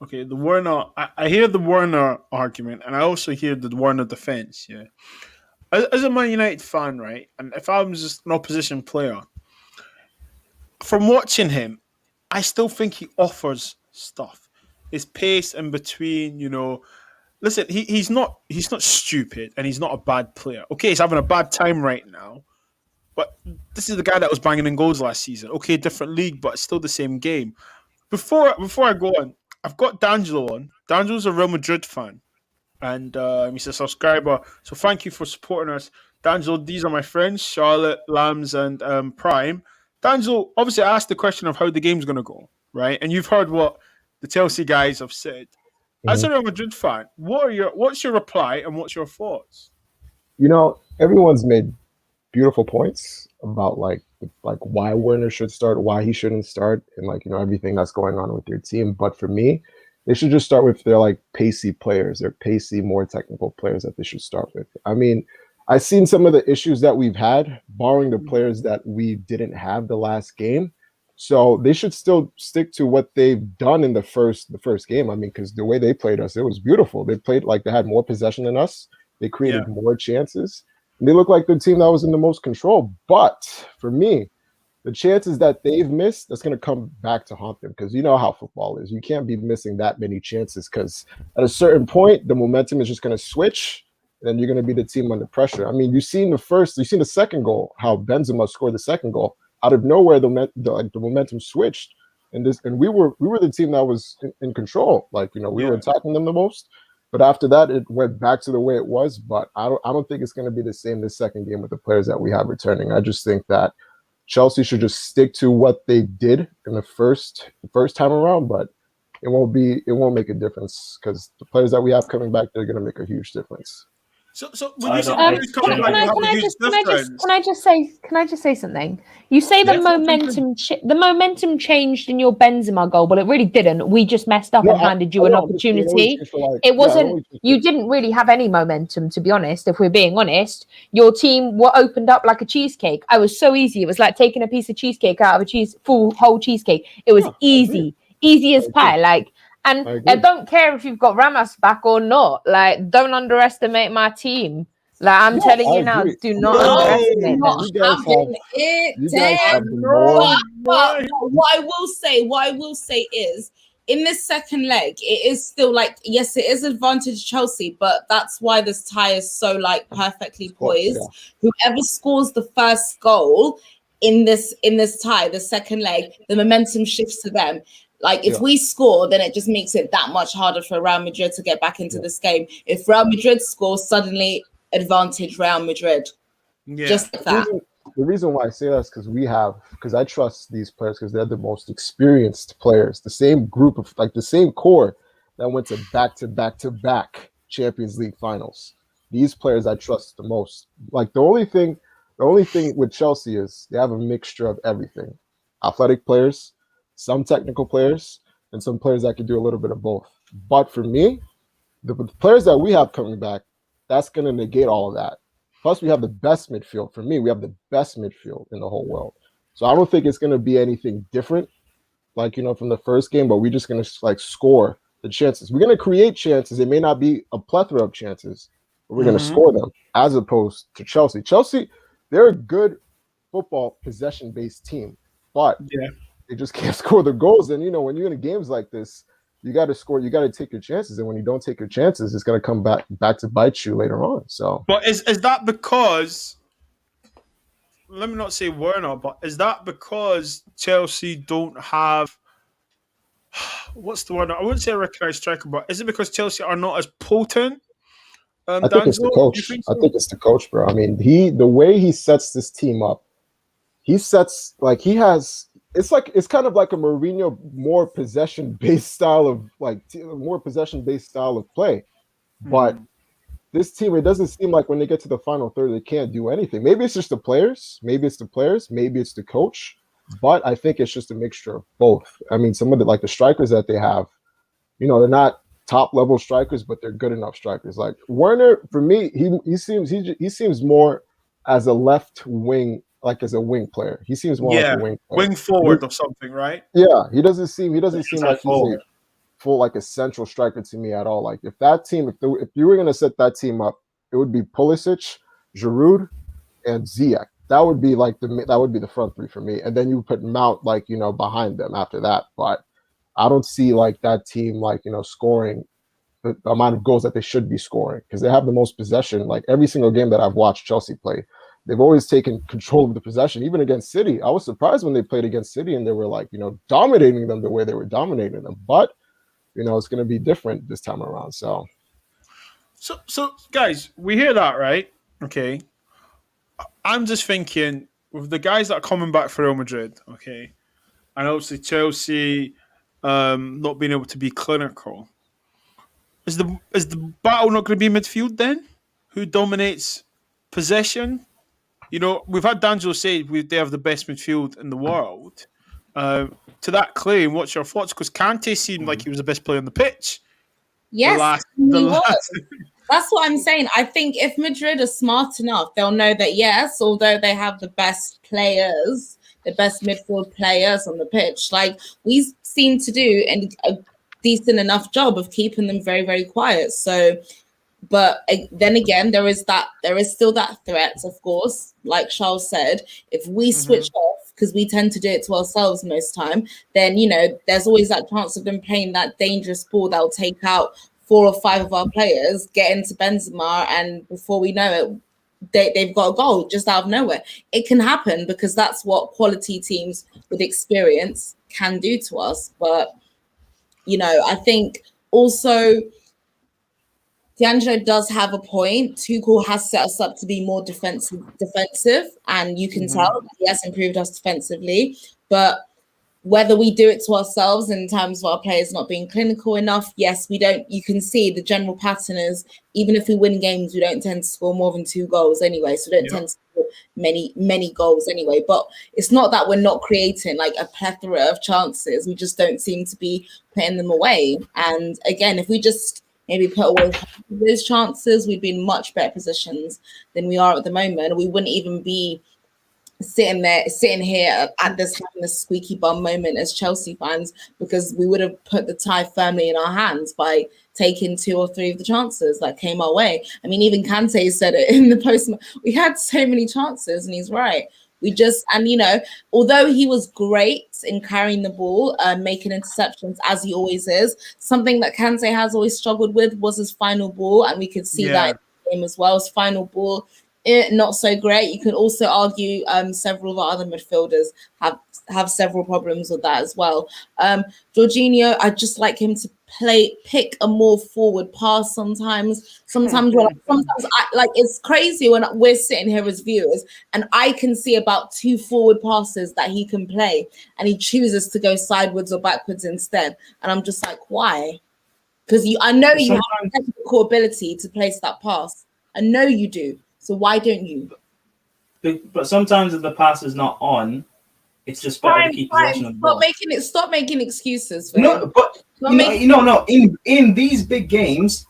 Okay, the Werner, I hear the Werner argument, and I also hear the Werner defense. Yeah, as a Man United fan, right, and if I was just an opposition player, from watching him, I still think he offers stuff. His pace in between, you know. Listen, he's not stupid, and he's not a bad player. Okay, he's having a bad time right now, but this is the guy that was banging in goals last season. Okay, different league, but still the same game. Before I go on, I've got D'Angelo on. D'Angelo's a Real Madrid fan, and he's a subscriber. So thank you for supporting us. D'Angelo, these are my friends, Charlotte, Lambs, and Prime. D'Angelo, obviously I asked the question of how the game's going to go, right? And you've heard what the Chelsea guys have said. As a Real Madrid fan, what's your reply and what's your thoughts? You know, everyone's made beautiful points about like why Werner should start, why he shouldn't start, and like everything that's going on with your team. But for me, they should just start with their like pacey players, their pacey, more technical players that they should start with. I mean, I've seen some of the issues that we've had, borrowing the players that we didn't have the last game. So they should still stick to what they've done in the first game. I mean, because the way they played us, it was beautiful. They played like they had more possession than us. They created more chances. And they looked like the team that was in the most control. But for me, the chances that they've missed, that's going to come back to haunt them, because you know how football is. You can't be missing that many chances, because at a certain point, the momentum is just going to switch, and then you're going to be the team under pressure. I mean, you've seen the second goal, how Benzema scored the second goal. Out of nowhere, the momentum switched, and we were the team that was in control. Like, we were attacking them the most. But after that, it went back to the way it was. But I don't think it's going to be the same this second game with the players that we have returning. I just think that Chelsea should just stick to what they did in the first time around, but it won't make a difference, because the players that we have coming back, they're going to make a huge difference. So when you say coming back, can I just say something? You say the momentum changed in your Benzema goal, but it really didn't. We just messed up and handed you an opportunity. It wasn't. You didn't really have any momentum, to be honest. If we're being honest, your team were opened up like a cheesecake. I was so easy. It was like taking a piece of cheesecake out of a whole cheesecake. It was easy as pie. Like. And I don't care if you've got Ramos back or not. Like, don't underestimate my team. Like, I'm telling you now, do not underestimate them. What I will say is, in this second leg, it is still like, yes, it is advantage Chelsea, but that's why this tie is so like perfectly poised. Whoever scores the first goal in this tie, the second leg, the momentum shifts to them. Like, if we score, then it just makes it that much harder for Real Madrid to get back into this game. If Real Madrid scores, suddenly advantage Real Madrid. Just like that. The reason why I say that is because I trust these players, because they're the most experienced players. The same group of, like, the same core that went to back Champions League finals. These players I trust the most. Like, the only thing with Chelsea is they have a mixture of everything. Athletic players, some technical players, and some players that can do a little bit of both. But for me, the players that we have coming back, that's going to negate all of that. Plus, we have the best midfield. For me, we have the best midfield in the whole world. So I don't think it's going to be anything different, like, from the first game, but we're just going to, like, score the chances. We're going to create chances. It may not be a plethora of chances, but we're going to score them, as opposed to Chelsea. Chelsea, they're a good football possession-based team, but they just can't score the goals. And, when you're in games like this, you got to score. You got to take your chances. And when you don't take your chances, it's going to come back to bite you later on. So, but is that because, let me not say Werner, but is that because Chelsea don't have, what's the word? I wouldn't say a recognized striker, but is it because Chelsea are not as potent? I think it's the coach. I think it's the coach, bro. I mean, the way he sets this team up, it's kind of like a Mourinho more possession-based style of play. But this team, it doesn't seem like when they get to the final third, they can't do anything. Maybe it's just the players. Maybe it's the coach. But I think it's just a mixture of both. I mean, some of the strikers that they have, they're not top-level strikers, but they're good enough strikers. Like Werner, for me, he seems more as a left wing, like as a wing player. He seems more like a wing player. Wing forward or something, right? Yeah, he doesn't seem like he's a full, like, a central striker to me at all. Like, if you were gonna set that team up, it would be Pulisic, Giroud, and Ziyech. That would be the front three for me. And then you put Mount, like, behind them after that. But I don't see, like, that team, like, scoring the amount of goals that they should be scoring, because they have the most possession. Like, every single game that I've watched Chelsea play, they've always taken control of the possession, even against City. I was surprised when they played against City and they were, like, dominating them the way they were dominating them. But, it's going to be different this time around. So guys, we hear that, right? Okay. I'm just thinking, with the guys that are coming back for Real Madrid, okay, and obviously Chelsea not being able to be clinical, is the battle not going to be midfield then? Who dominates possession? we've had D'Angelo say they have the best midfield in the world. To that claim, what's your thoughts? Because Kante seemed like he was the best player on the pitch. Yes, he was. That's what I'm saying. I think if Madrid are smart enough, they'll know that, yes, although they have the best players, the best midfield players on the pitch, like we seem to do a decent enough job of keeping them very, very quiet. So, but then again, there is still that threat, of course, like Charles said, if we switch off, because we tend to do it to ourselves most time, then, there's always that chance of them playing that dangerous ball that'll take out 4 or 5 of our players, get into Benzema, and before we know it, they've got a goal just out of nowhere. It can happen because that's what quality teams with experience can do to us. But, I think also D'Angelo does have a point. Tuchel has set us up to be more defensive, and you can tell he has improved us defensively. But whether we do it to ourselves in terms of our players not being clinical enough, yes, we don't. You can see the general pattern is even if we win games, we don't tend to score more than 2 goals anyway. So we don't tend to score many goals anyway. But it's not that we're not creating like a plethora of chances. We just don't seem to be putting them away. And again, if we just maybe put away those chances, we'd be in much better positions than we are at the moment. We wouldn't even be sitting here at this having a squeaky bum moment as Chelsea fans, because we would have put the tie firmly in our hands by taking 2 or 3 of the chances that came our way. I mean, even Kante said it in the post. We had so many chances, and he's right. We just, and although he was great in carrying the ball, making interceptions as he always is, something that Kante has always struggled with was his final ball, and we could see that in the game as well. His final ball, not so great. You could also argue several of our other midfielders have several problems with that as well. Jorginho, I'd just like him to pick a more forward pass sometimes. Sometimes it's crazy when we're sitting here as viewers and I can see about 2 forward passes that he can play and he chooses to go sideways or backwards instead. And I'm just like, why? Because I know you have the technical ability to place that pass. I know you do. So why don't you? But sometimes if the pass is not on, it's just better to keep possession of the ball. Stop making excuses. No, but in these big games,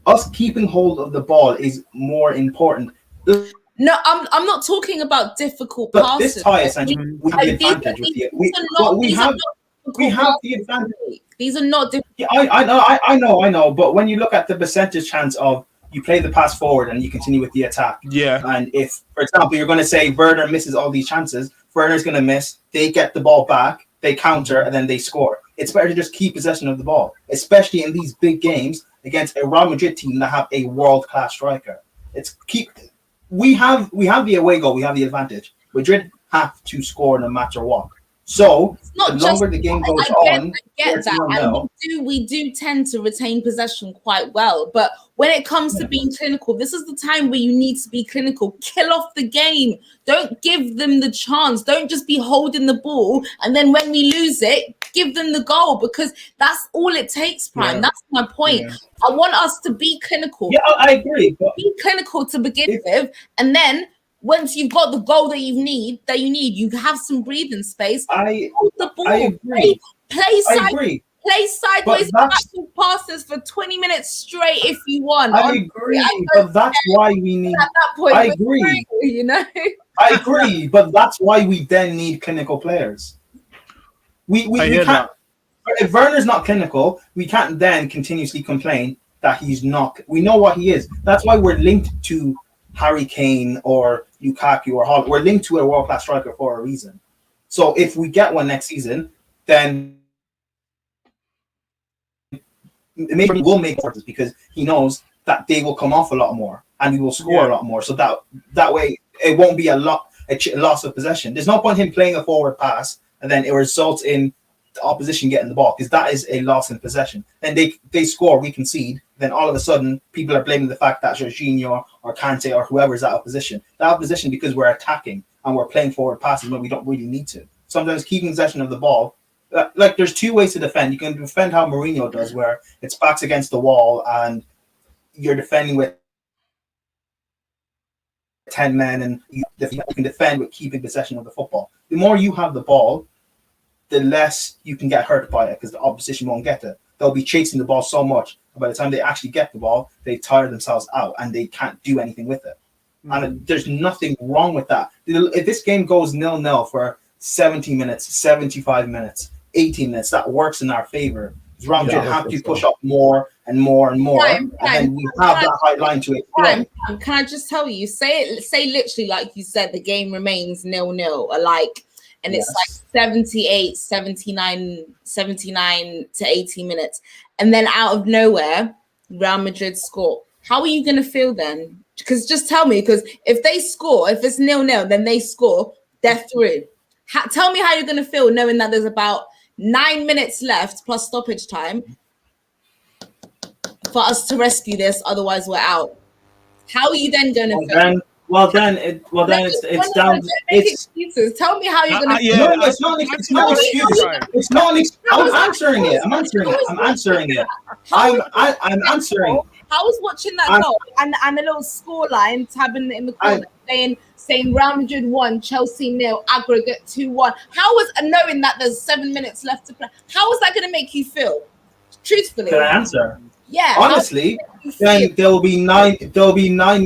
us keeping hold of the ball is more important. No, I'm not talking about difficult but passes. This tie essentially with the advantage with you. We have the advantage. These are not difficult. Yeah, I know. But when you look at the percentage chance of you play the pass forward and you continue with the attack. Yeah. And if, for example, you're going to say Werner misses all these chances, Werner's going to miss. They get the ball back, they counter, and then they score. It's better to just keep possession of the ball, especially in these big games against a Real Madrid team that have a world-class striker. We have the away goal, we have the advantage. Madrid have to score no matter what. So the longer the game goes on, we do tend to retain possession quite well. But when it comes to being clinical, this is the time where you need to be clinical. Kill off the game. Don't give them the chance. Don't just be holding the ball. And then when we lose it, give them the goal, because that's all it takes, Prime. Yeah. That's my point. Yeah. I want us to be clinical. Yeah, I agree. Be clinical to begin with. And then once you've got the goal that you need, you have some breathing space. Hold the ball. I agree. Play sideways passes for 20 minutes straight if you want. I agree, but that's why we need. At that point, I agree. I agree, but that's why we then need clinical players. We can't. If Werner's not clinical, we can't then continuously complain that he's not. We know what he is. That's why we're linked to Harry Kane or Lukaku or Haaland. We're linked to a world-class striker for a reason. So if we get one next season, then maybe we'll make efforts because he knows that they will come off a lot more and we will score a lot more. So that way it won't be a loss of possession. There's no point in him playing a forward pass and then it results in the opposition getting the ball, because that is a loss in possession. Then they score, we concede. Then all of a sudden, people are blaming the fact that Jorginho or Kante or whoever is out of position. They're out of position because we're attacking and we're playing forward passes when we don't really need to. Sometimes keeping possession of the ball, like there's 2 ways to defend. You can defend how Mourinho does, where it's backs against the wall and you're defending with 10 men and you can defend with keeping possession of the football. The more you have the ball, the less you can get hurt by it because the opposition won't get it. They'll be chasing the ball so much. By the time they actually get the ball, they tire themselves out and they can't do anything with it. And there's nothing wrong with that. If this game goes 0-0 for 70 minutes, 75 minutes, 18 minutes, that works in our favor. Real Madrid have to push up more and more and more, and then we have that high line to it. Can I just tell you, say literally like you said, the game remains 0-0, like, and it's like 78, 79 to 80 minutes, and then out of nowhere, Real Madrid score. How are you going to feel then? Because just tell me, because if they score, if it's 0-0, then they score, they're through. Tell me how you're going to feel knowing that there's about 9 minutes left plus stoppage time for us to rescue this. Otherwise, we're out. How are you then going to feel? It's down. Excuses. Tell me how you're going to feel. No, it's not an excuse. It's not an excuse. I'm answering it. I'm answering. I was watching that goal and a little scoreline tabbing in the corner saying Real Madrid 1, Chelsea 0, aggregate 2-1. How was knowing that there's 7 minutes left to play? How was that going to make you feel? Truthfully, can I answer? Yeah. Honestly, then there'll be 9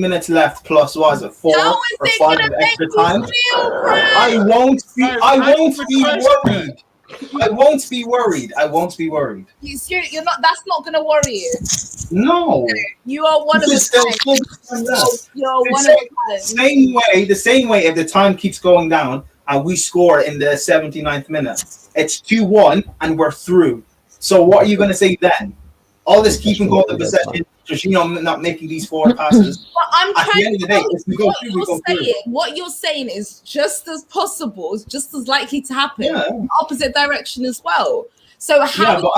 minutes left plus 4 or 5 of extra time. I won't be worried. I won't be worried. You're not. That's not going to worry you. No. You are one of the You're one of the The same way. If the time keeps going down and we score in the 79th minute, it's 2-1 and we're through. So what are you going to say then? All this keeping going to possession, just not making these forward passes. But I'm At the end of the day, if we go through, we go through. What you're saying is just as possible, is just as likely to happen in the opposite direction as well. So how? Yeah, but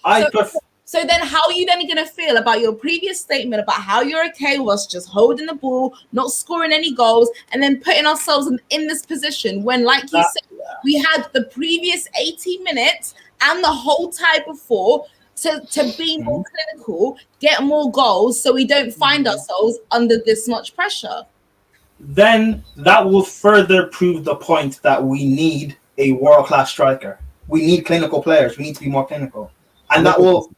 I prefer. So then how are you then going to feel about your previous statement about how you're okay with us just holding the ball, not scoring any goals, and then putting ourselves in this position when, like you said, we had the previous 80 minutes and the whole tie before to be more clinical, get more goals so we don't find ourselves under this much pressure? Then that will further prove the point that we need a world-class striker. We need clinical players. We need to be more clinical. And that will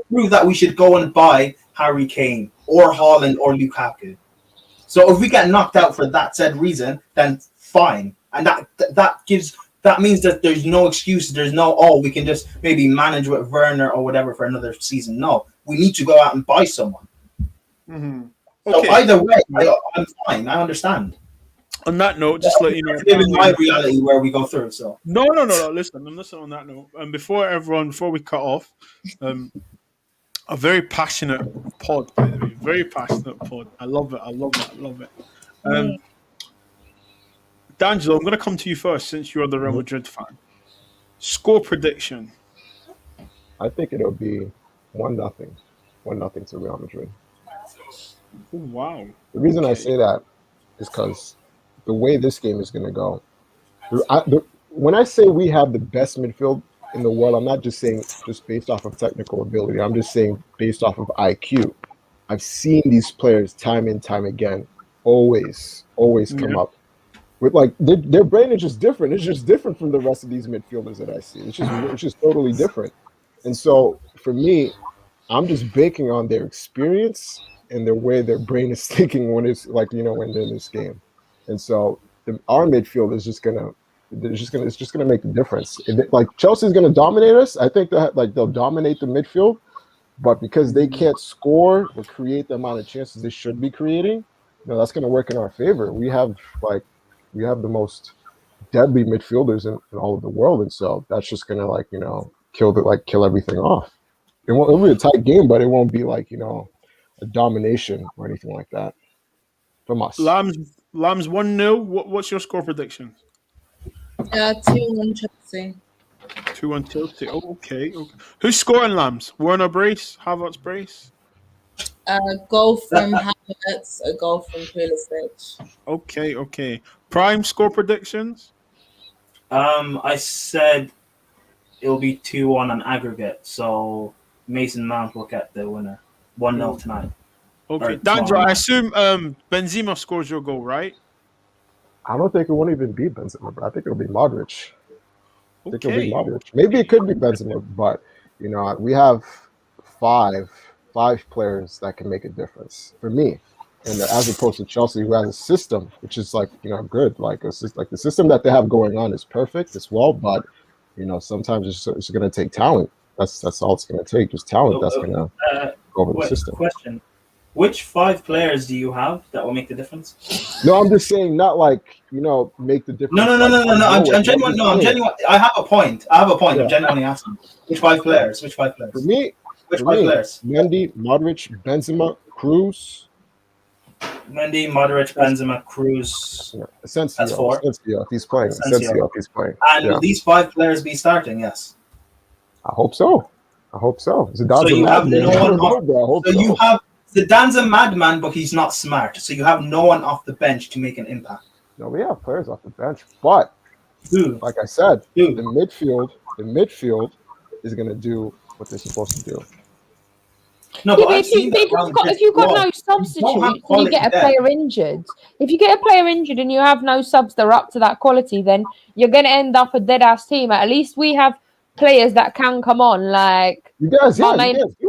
prove that we should go and buy Harry Kane or Haaland or Lukaku. So if we get knocked out for that said reason, then fine. And that means that there's no excuses. There's no, we can just maybe manage with Werner or whatever for another season. No, we need to go out and buy someone. Okay. So either way, I'm fine. I understand. On that note, just let you know, living my reality where we go through. So no. Listen on that note. And before we cut off, a very passionate pod, by the way. Very passionate pod. I love it. D'Angelo, I'm going to come to you first since you're the Real Madrid fan. Score prediction. I think it'll be 1-0. 1-0 to Real Madrid. Oh, wow. The reason I say that is because the way this game is going to go, when I say we have the best midfield in the world, I'm not just saying just based off of technical ability. I'm just saying based off of IQ. I've seen these players time and time again, always come up with like their brain is just different. It's just different from the rest of these midfielders that I see. It's just totally different. And so for me, I'm just banking on their experience and the way their brain is thinking when it's like, when they're in this game. And so our midfield is just gonna make the difference. Like Chelsea's gonna dominate us. I think that they'll dominate the midfield, but because they can't score or create the amount of chances they should be creating, that's gonna work in our favor. We have the most deadly midfielders in all of the world, and so that's just gonna kill everything off. It'll be a tight game, but it won't be a domination or anything like that from us. Lambs 1-0. What's your score prediction? 2-1 Chelsea. 2-1 Chelsea. Oh, okay. Who's scoring, Lambs? Werner brace? Havertz brace? A goal from Havertz, a goal from Pulisic. Okay. Prime score predictions? I said it'll be 2-1 on aggregate, so Mason Mount will get the winner. 1-0 tonight. Okay, Or Danjo, tomorrow I night. assume Benzema scores your goal, right? I don't think it won't even be Benzema, but I think it'll be Modric. I think it'll be Okay. Modric. Maybe it could be Benzema, but you know, we have five players that can make a difference for me. And as opposed to Chelsea, who has a system which is like, you know, good. Like like the system that they have going on is perfect as well, but you know, sometimes it's going to take talent. That's all it's going to take. Just talent that's going to go over the system. Question: which 5 players do you have that will make the difference? No, I'm just saying, not like, you know, make the difference. No. I'm genuine. No, I'm genuine. I have a point. Yeah. I'm genuinely asking. Which 5 players? Which 5 players? For me, Which 5 players? Mendy, Modric, Benzema, Cruz. Mendy, Modric, Benzema, Cruz. Yeah. Asensio. That's 4. Asensio, if he's playing. Asensio, if he's playing. And will these 5 players be starting? Yes. I hope so. So you have no one off. So you have Zidane's a madman, but he's not smart. So you have no one off the bench to make an impact. No, we have players off the bench, but like I said, the midfield is going to do what they're supposed to do. No, Yeah, but if you've got no substitutes and you get a player injured, if you get a player injured and you have no subs that are up to that quality, then you're going to end up a dead ass team. At least we have players that can come on. Like you guys, you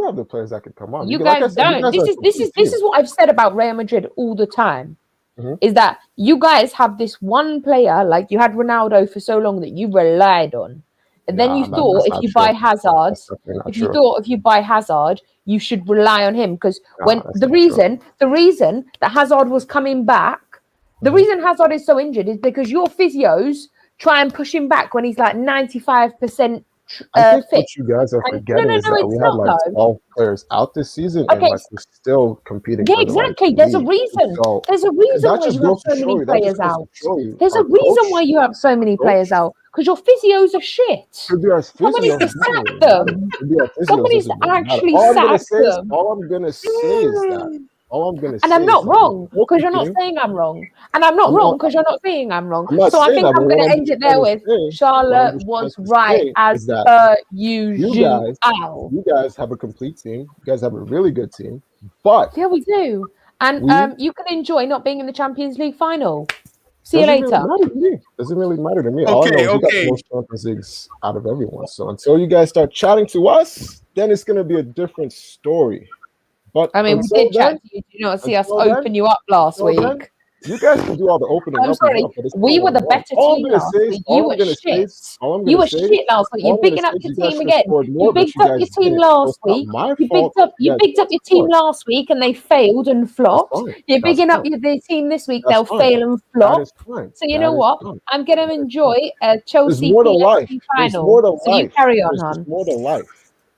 have the players that can come on. You guys don't. This is what I've said about Real Madrid all the time. Is that you guys have this one player, like you had Ronaldo for so long that you relied on. And then you thought if you buy Hazard, you should rely on him because the reason that Hazard was coming back, the reason Hazard is so injured is because your physios try and push him back when he's like 95% I think fit. what you guys are forgetting is that we have like 12 players out this season and like we're still competing. Yeah, exactly. There's a reason. There's a reason why you have so many players out. There's a reason why you have so many players out. Because your physios are shit. Somebody needs to sack them. Somebody needs to actually sack them. All I'm going to say is that. And I'm not wrong because you're not saying I'm wrong. And I'm not wrong because you're not saying I'm wrong. So I think I'm going to end it there with Charlotte was right as per usual. You guys have a complete team. You guys have a really good team. But yeah, we do. And you can enjoy not being in the Champions League final. See you later. Doesn't really matter to me. All I know is we got the most Champions Leagues out of everyone. So until you guys start chatting to us, then it's going to be a different story. But I mean, we did chat to you. Did you not see us open you up last week? You guys can do all the opening. I'm sorry. We were the better team last week. You were shit. You were shit last week. You're bigging up your team again. You bigged up your team last week. You bigged up your team last week and they failed and flopped. You're bigging up their team this week. They'll fail and flop. So you know what? I'm going to enjoy a Chelsea PSG final. So you carry on, hon. More than life.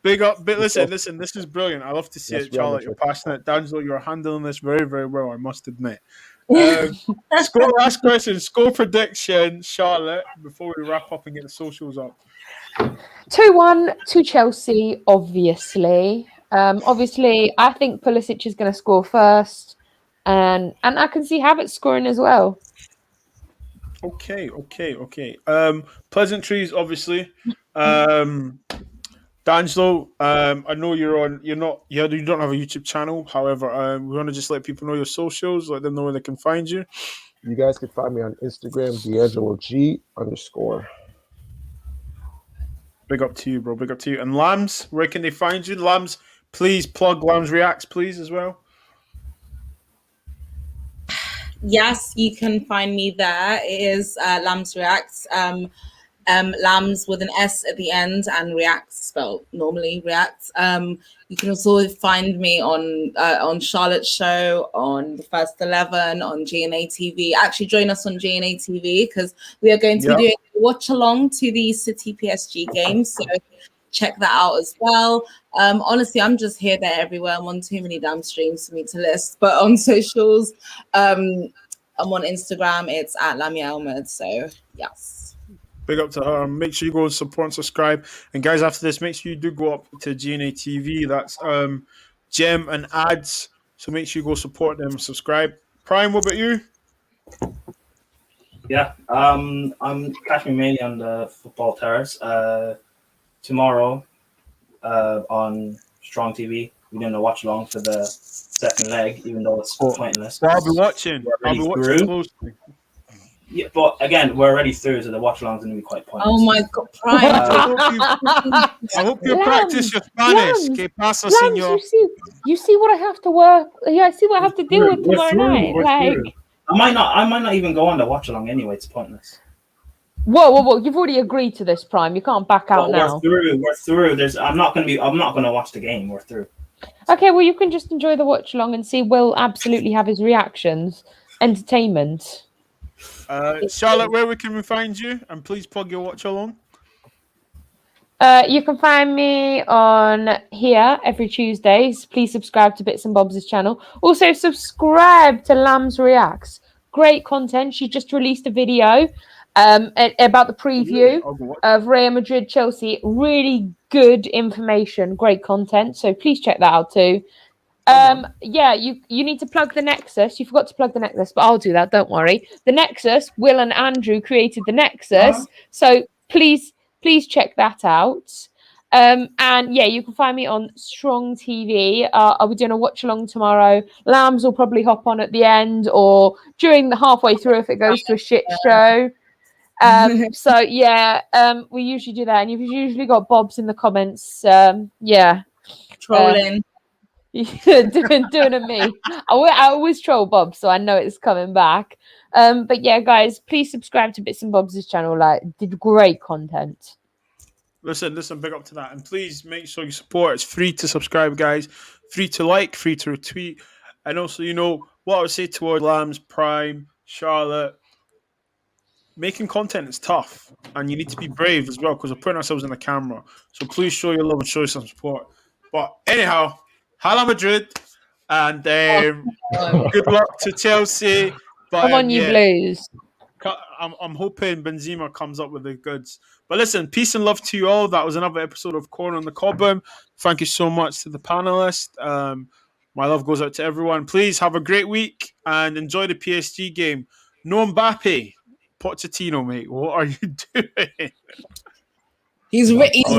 Big up, but listen, this is brilliant. I love to see it, Charlotte. You're passionate. D'Angelo, you're handling this very, very well, I must admit. Last question, score prediction, Charlotte, before we wrap up and get the socials up. 2-1 to Chelsea, obviously. Obviously, I think Pulisic is going to score first, and I can see Havertz scoring as well. Okay. Pleasantries, obviously. D'Angelo, I know you don't have a YouTube channel. However, we want to just let people know your socials, let them know where they can find you. You guys can find me on Instagram, DangeloG_. Big up to you, bro. Big up to you. And Lambs, where can they find you? Lambs, please plug Lambs Reacts, please, as well. Yes, you can find me there. It is Lambs Reacts. Lambs with an S at the end and Reacts spelled normally Reacts. You can also find me on Charlotte's show, on the First 11, on GNA TV. Actually, join us on GNA TV because we are going to be doing a watch along to the City PSG game. So check that out as well. Honestly, I'm just here, there, everywhere. I'm on too many damn streams for me to list. But on socials, I'm on Instagram. It's at Lamia Ahmed. So yes. Big up to her. Make sure you go and support and subscribe. And guys, after this, make sure you do go up to GNA TV. That's Gem and Ads. So make sure you go support them and subscribe. Prime, what about you? Yeah, I'm catching me mainly on the Football Terrace tomorrow on Strong TV. we didn't watch along for the second leg, even though it's pointless. Well, I'll be watching. We're I'll be already watching through. closely. Yeah, but again, we're already through, so the watch along's going to be quite pointless. Oh my God, Prime. I hope you practice your Spanish. Que pasa, Lambs, señor? you see what I have to work. Yeah, I see what I have to deal with We're tomorrow through, night. we're Like, through. I might not even go on the watch along anyway. It's pointless. whoa! You've already agreed to this, Prime. You can't back out But now. We're through. I'm not gonna watch the game. We're through. Okay, well, you can just enjoy the watch along and see Will absolutely have his reactions. Entertainment. Charlotte, where can we find you? And please plug your watch along. You can find me on here every Tuesdays. Please subscribe to Bits and Bob's channel. Also, subscribe to Lambs Reacts. Great content. She just released a video about the preview of Real Madrid Chelsea. Really good information. Great content. So please check that out too. Yeah, you need to plug the Nexus. You forgot to plug the Nexus, but I'll do that. Don't worry. The Nexus. Will and Andrew created the Nexus. So please check that out. And yeah, you can find me on Strong TV. I'll be doing a watch along tomorrow. Lambs will probably hop on at the end or during the halfway through if it goes to a shit show. So yeah, we usually do that, and you've usually got Bob's in the comments. Yeah, Trolling. doing a me. I always troll Bob, so I know it's coming back. But yeah, guys, please subscribe to Bits and Bob's channel. Like, did great content. Listen, big up to that. And please make sure you support. It's free to subscribe, guys. Free to like, free to retweet. And also, what I would say toward Lambs, Prime, Charlotte, making content is tough. And you need to be brave as well because we're putting ourselves in the camera. So please show your love and show some support. But anyhow, Hala Madrid. And good luck to Chelsea. But, Come on, you Blues. I'm hoping Benzema comes up with the goods. But listen, peace and love to you all. That was another episode of Corner on the Cobham. Thank you so much to the panelists. My love goes out to everyone. Please have a great week and enjoy the PSG game. No Mbappe. Pochettino, mate. What are you doing? He's